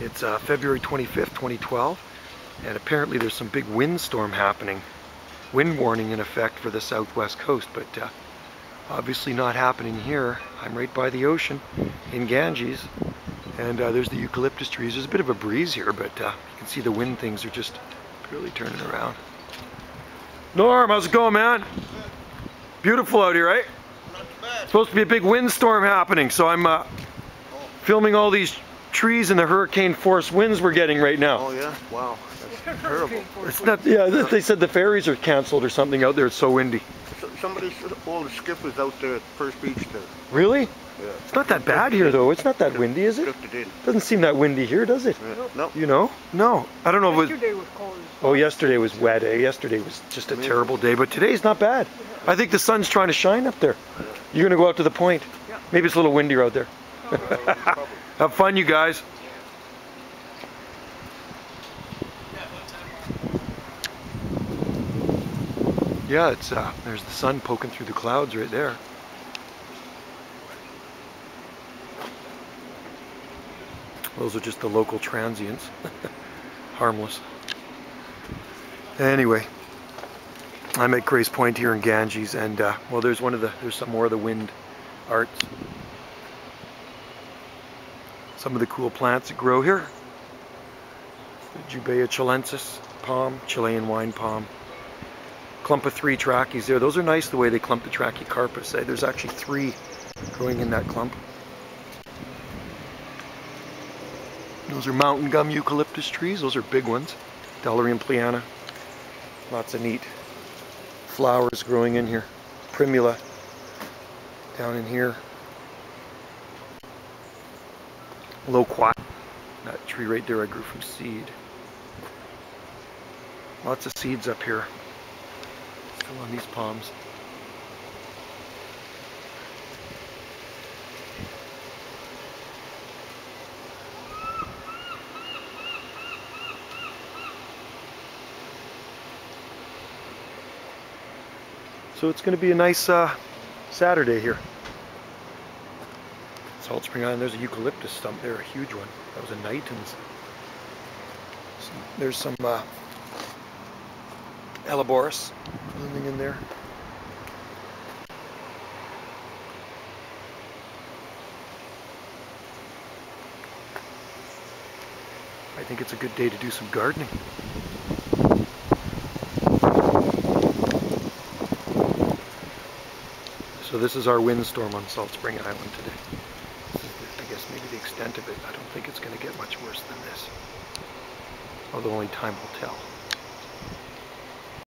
It's February 25th, 2012, and apparently there's some big windstorm happening. Wind warning in effect for the southwest coast, but obviously not happening here. I'm right by the ocean in Ganges, and there's the eucalyptus trees. There's a bit of a breeze here, but you can see the wind things are just really turning around. Norm, how's it going, man? Beautiful out here, right? Not too bad. Supposed to be a big windstorm happening, so I'm filming all these trees and the hurricane force winds we're getting right now. Oh yeah? Wow. That's terrible. It's not, yeah, they said the ferries are canceled or something out there. It's so windy. Somebody said all the skippers out there at First Beach there. Really? Yeah. It's not that bad here though. It's not that windy, is it? Drifted in. Doesn't seem that windy here, does it? Yeah. No. You know? No. I don't know if it was... Yesterday was cold. Oh, yesterday was wet, eh? Yesterday was just a terrible day, but today's not bad. I think the sun's trying to shine up there. You're gonna go out to the point. Yeah. Maybe it's a little windier out there. Have fun, you guys. Yeah, it's there's the sun poking through the clouds right there. Those are just the local transients. Harmless. Anyway, I'm at Grace Point here in Ganges, and well, there's some more of the wind arts. Some of the cool plants that grow here. The Jubea chilensis palm, Chilean wine palm. Clump of 3 trachys there. Those are nice the way they clump the Trachycarpus. There's actually 3 growing in that clump. Those are mountain gum eucalyptus trees. Those are big ones. Dalarium pleana. Lots of neat flowers growing in here. Primula down in here. Loquat. That tree right there I grew from seed. Lots of seeds up here. Still on these palms. So it's going to be a nice Saturday here. Salt Spring Island. There's a eucalyptus stump there, a huge one. That was a Knightons. There's some Eleboris blooming in there. I think it's a good day to do some gardening. So this is our windstorm on Salt Spring Island today. This is, I guess, maybe the extent of it. I don't think it's going to get much worse than this. Although only time will tell.